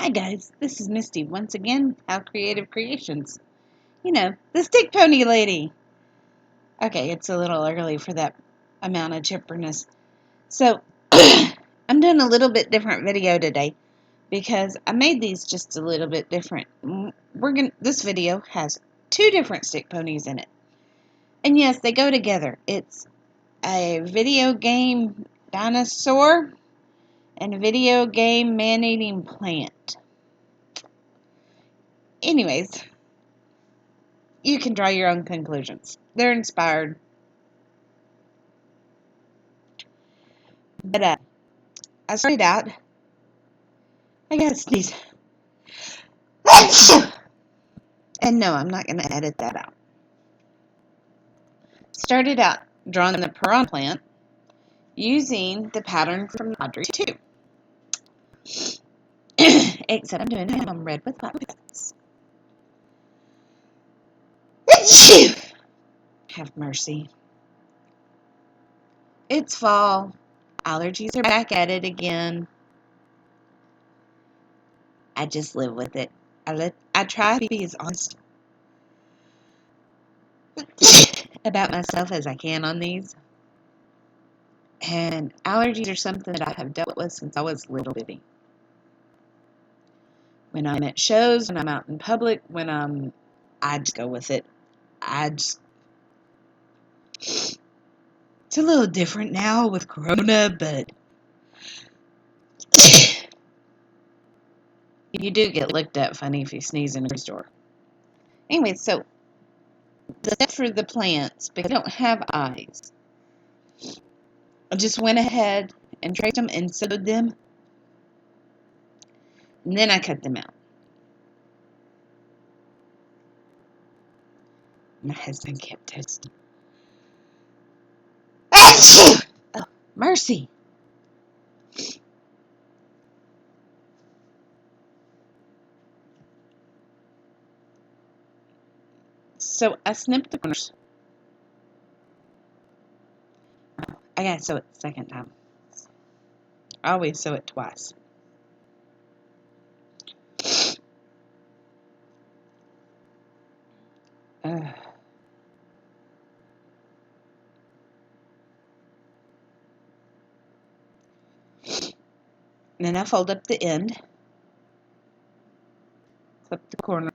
Hi guys, this is Misty once again, How Creative Creations. You know, the stick pony lady. Okay, it's a little early for that amount of chipperness. So, I'm doing a little bit different video today because I made these just a little bit different. This video has two different stick ponies in it. And yes, they go together. It's a video game dinosaur and a video game man-eating plant. Anyways, you can draw your own conclusions. They're inspired. But I started out. I gotta sneeze. And no, I'm not gonna edit that out. Started out drawing the piranha plant using the pattern from Audrey 2. Except I'm doing it on red with black dots. Have mercy. It's fall. Allergies are back at it again. I just live with it. I try to be as honest about myself as I can on these. And allergies are something that I have dealt with since I was little bitty. When I'm at shows, when I'm out in public, I just go with it. It's a little different now with Corona, but you do get looked at funny if you sneeze in a store. Anyway, so the steps for the plants, because I don't have eyes, I just went ahead and traced them and sewed them, and then I cut them out. My husband kept toasting. Oh, mercy. So I snipped the corners. I gotta sew it the second time. I always sew it twice. And then I fold up the end, clip the corners.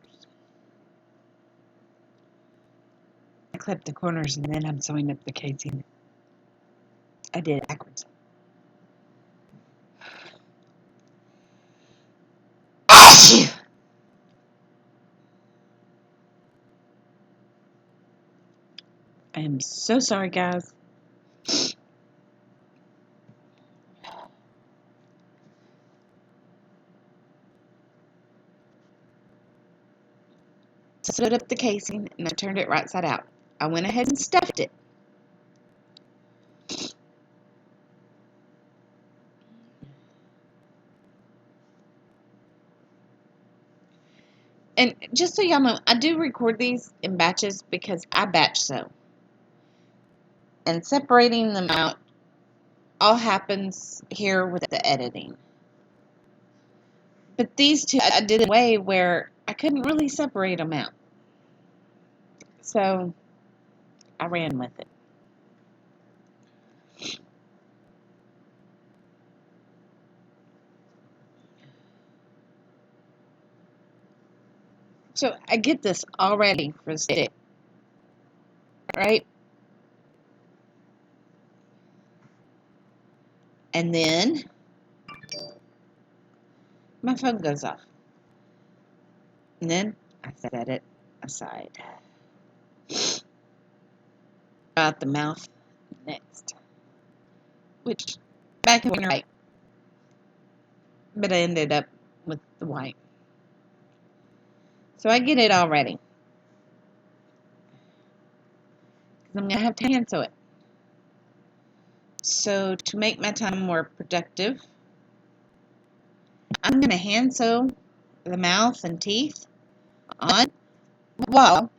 I clip the corners and then I'm sewing up the casing. I did it backwards. I am so sorry, guys. Sewed up the casing and I turned it right side out. I went ahead and stuffed it. And just so y'all know, I do record these in batches because I batch sew. And separating them out all happens here with the editing. But these two, I did in a way where I couldn't really separate them out. So I ran with it. So I get this all ready for the stick, right? And then my phone goes off. And then I set it aside. About the mouth next. Which, back in right. But I ended up with the white. So I get it all ready. Because I'm going to have to hand sew it. So to make my time more productive, I'm going to hand sew the mouth and teeth on while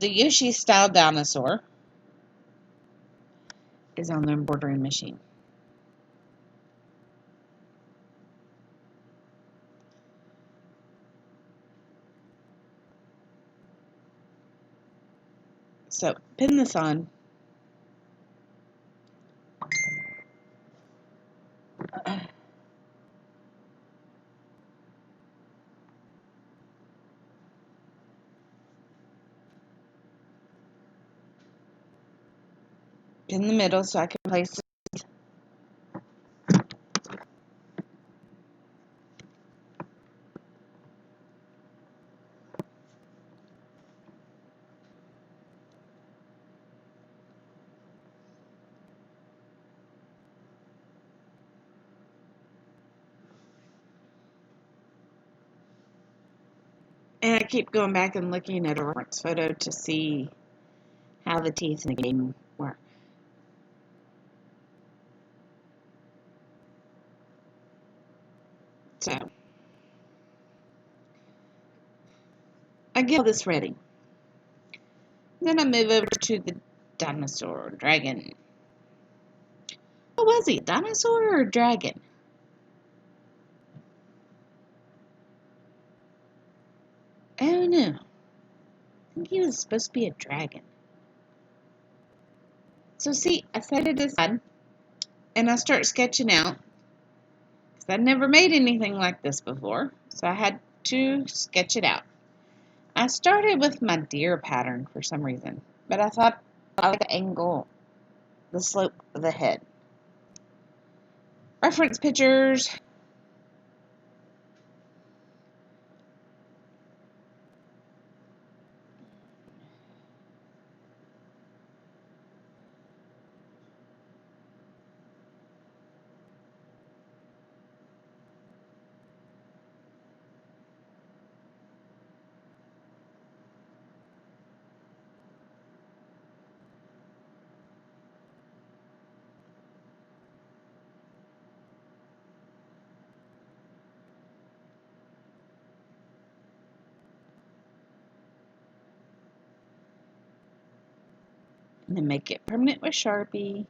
the Yoshi style dinosaur is on the embroidering machine. So pin this on. Pin the middle so I can place it. And I keep going back and looking at a reference photo to see how the teeth in the game work. So I get all this ready. Then I move over to the dinosaur dragon. What was he, dinosaur or dragon? I don't know. I think he was supposed to be a dragon. So see, I set it aside and I start sketching out because I'd never made anything like this before. So I had to sketch it out. I started with my deer pattern for some reason, but I thought I like the angle, the slope of the head. Reference pictures. And then make it permanent with Sharpie.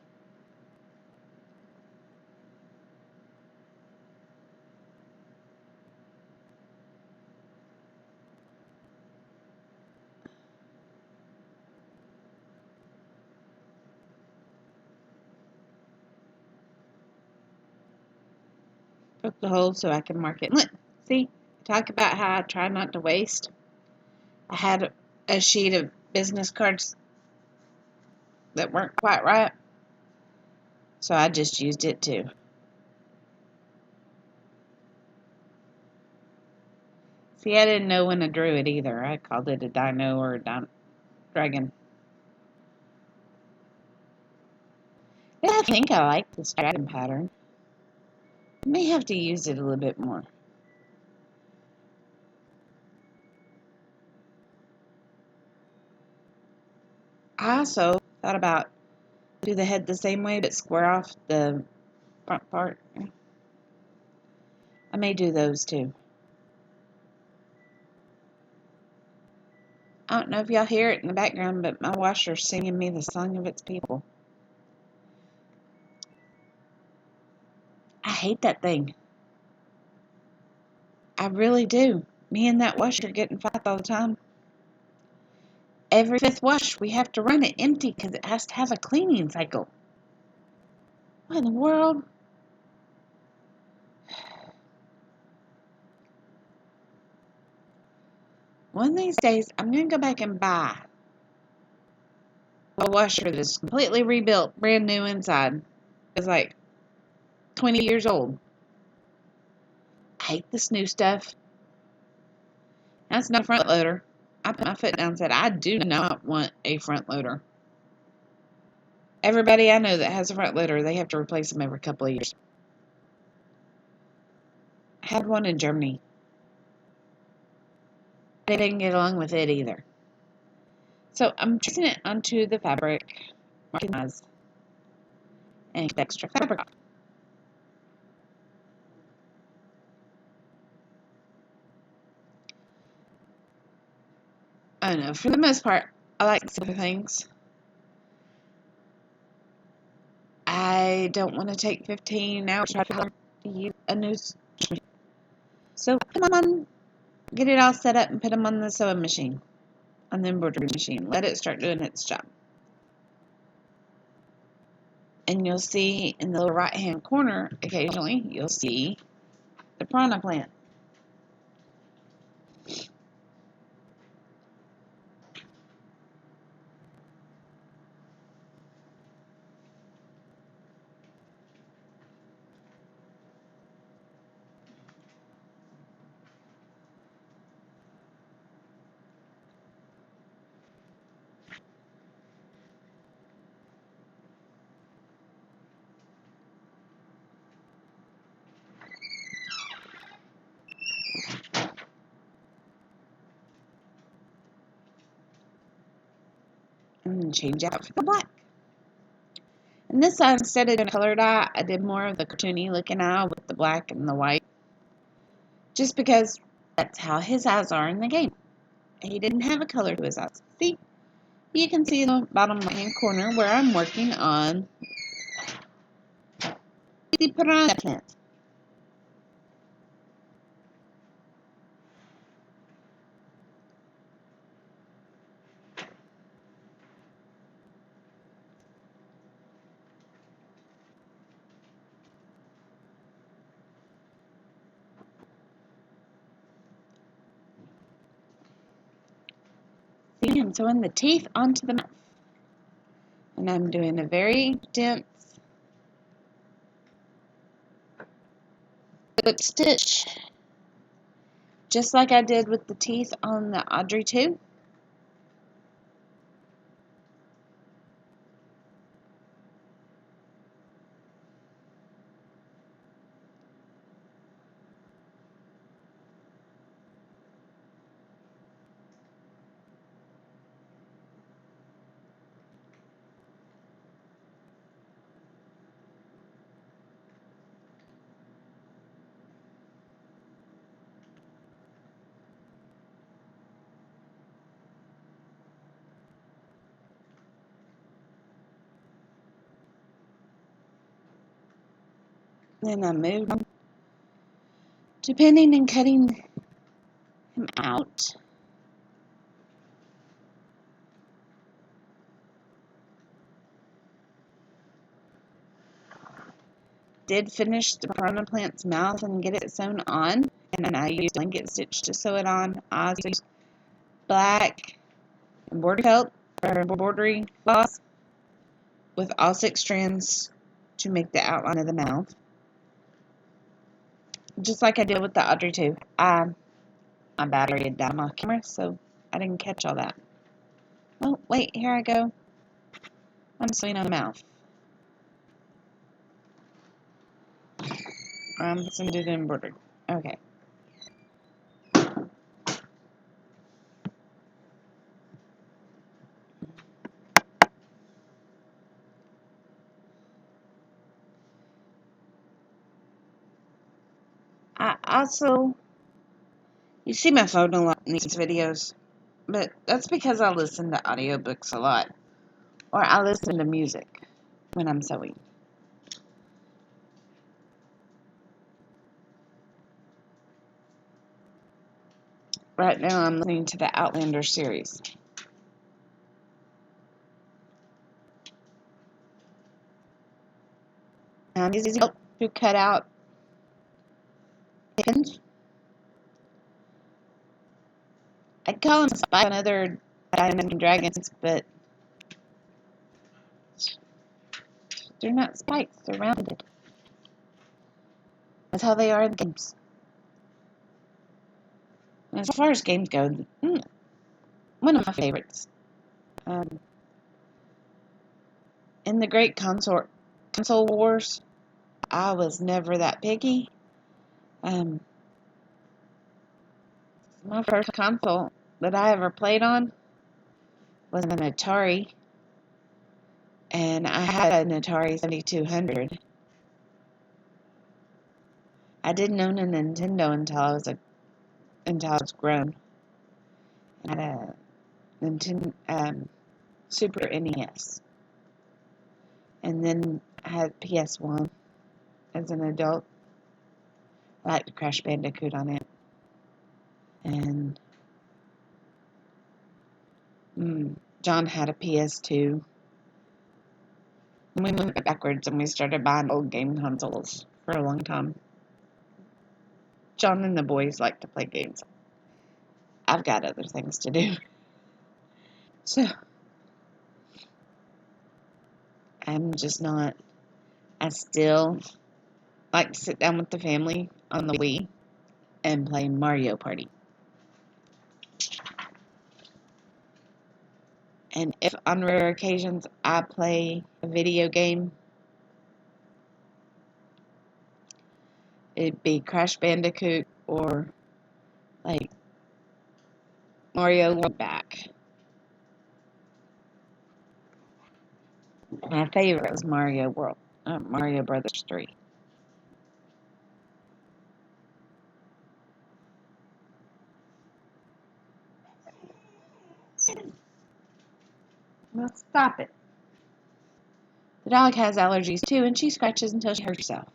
Poke the hole so I can mark it. Look, see, talk about how I try not to waste. I had a sheet of business cards that weren't quite right, so I just used it too. See, I didn't know when I drew it either. I called it a dino or a dragon. And I think I like this dragon pattern. I may have to use it a little bit more. I also thought about do the head the same way but square off the front part. I may do those too. I don't know if y'all hear it in the background, but my washer's singing me the song of its people. I hate that thing. I really do. Me and that washer get in fights all the time. Every fifth wash, we have to run it empty because it has to have a cleaning cycle. What in the world? One of these days, I'm going to go back and buy a washer that's completely rebuilt, brand new inside. It's like 20 years old. I hate this new stuff. That's not a front loader. I put my foot down and said, I do not want a front loader. Everybody I know that has a front loader, they have to replace them every couple of years. I had one in Germany. I didn't get along with it either. So I'm tracing it onto the fabric, marking size, and keep extra fabric off. I don't know, for the most part, I like simple things. I don't want to take 15 hours to use a new. So put them on, get it all set up and put them on the sewing machine. on the embroidery machine. Let it start doing its job. And you'll see in the right hand corner, occasionally, you'll see the piranha plant. And then change out for the black. And this side, instead of doing a colored eye, I did more of the cartoony looking eye with the black and the white. Just because that's how his eyes are in the game. He didn't have a color to his eyes. See? You can see in the bottom right hand corner where I'm working on the piranha plant. See, I'm sewing the teeth onto the mouth. And I'm doing a very dense slip stitch, just like I did with the teeth on the Audrey 2. Then I moved on to pinning and cutting him out. Did finish the piranha plant's mouth and get it sewn on, and I used blanket stitch to sew it on. I used black embroidery felt or embroidery floss with all 6 strands to make the outline of the mouth, just like I did with the Audrey 2. My battery had died on my camera, so I didn't catch all that. Oh, wait, here I go. I'm sewing on the mouth. I'm just going to do the embroidery. Okay. I also, you see my phone a lot in these videos, but that's because I listen to audiobooks a lot, or I listen to music when I'm sewing. Right now I'm listening to the Outlander series. I'm using help to cut out pins. I'd call them spikes on other Diamond and Dragons, but they're not spikes, they're rounded. That's how they are in the games. And as far as games go, one of my favorites. In the Great Console Wars, I was never that picky. My first console that I ever played on was an Atari, and I had an Atari 7200. I didn't own a Nintendo until I was grown. I had a Nintendo Super NES, and then I had PS1 as an adult. I liked Crash Bandicoot on it, and John had a PS2. And we went backwards and we started buying old game consoles for a long time. John and the boys like to play games. I've got other things to do. So, I'm just not. I still like to sit down with the family on the Wii and play Mario Party. And if on rare occasions I play a video game, it'd be Crash Bandicoot or like Mario World Back. My favorite was Mario Brothers 3. Well, stop it. The dog has allergies too, and she scratches until she hurts herself.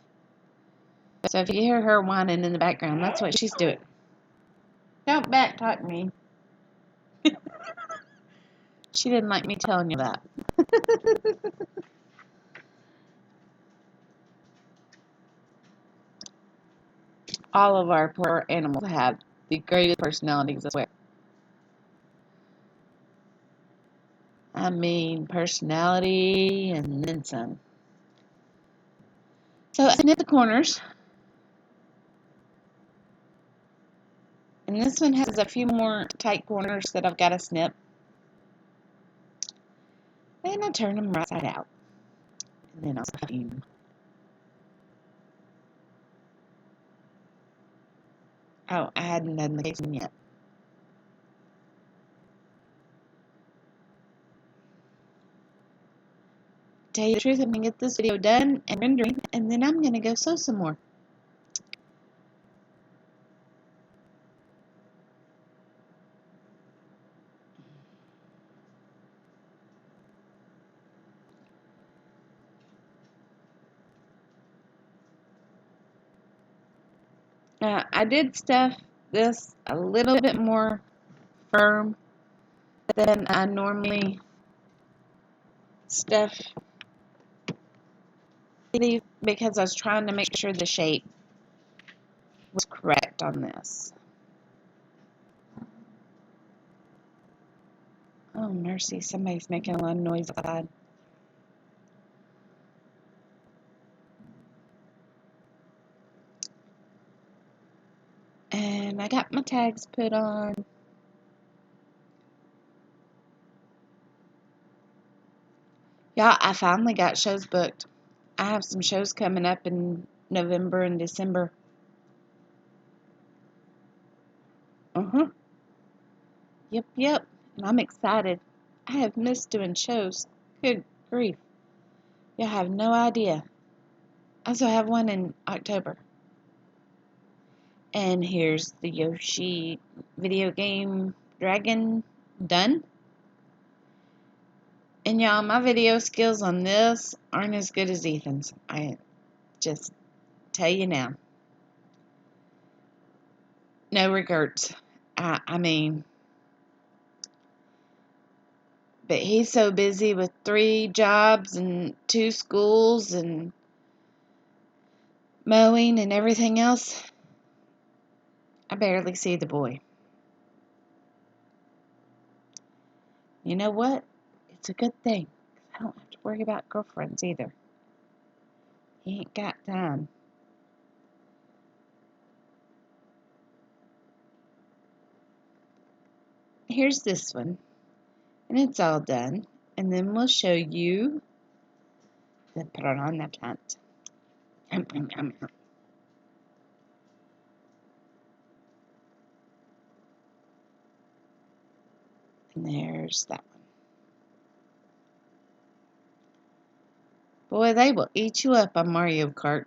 So if you hear her whining in the background, that's what she's doing. Don't backtalk me. She didn't like me telling you that. All of our poor animals have the greatest personalities, I swear. I mean, personality and then some. So I snip the corners. And this one has a few more tight corners that I've got to snip. And I turn them right side out. And then I'll steam. Oh, I hadn't done the casing yet. Tell you the truth, I'm going to get this video done and rendering, and then I'm going to go sew some more. I did stuff this a little bit more firm than I normally stuff because I was trying to make sure the shape was correct on this. Oh, mercy, somebody's making a lot of noise outside. And I got my tags put on. Yeah, I finally got shows booked. I have some shows coming up in November and December. Yep. And I'm excited. I have missed doing shows. Good grief. You'll have no idea. I also have one in October. And here's the Yoshi video game dragon done. And y'all, my video skills on this aren't as good as Ethan's. I just tell you now. No regrets. I mean, but he's so busy with 3 jobs and 2 schools and mowing and everything else. I barely see the boy. You know what? It's a good thing. I don't have to worry about girlfriends either. He ain't got time. Here's this one. And it's all done. And then we'll show you the put on the plant. And there's that one. Boy, they will eat you up on Mario Kart.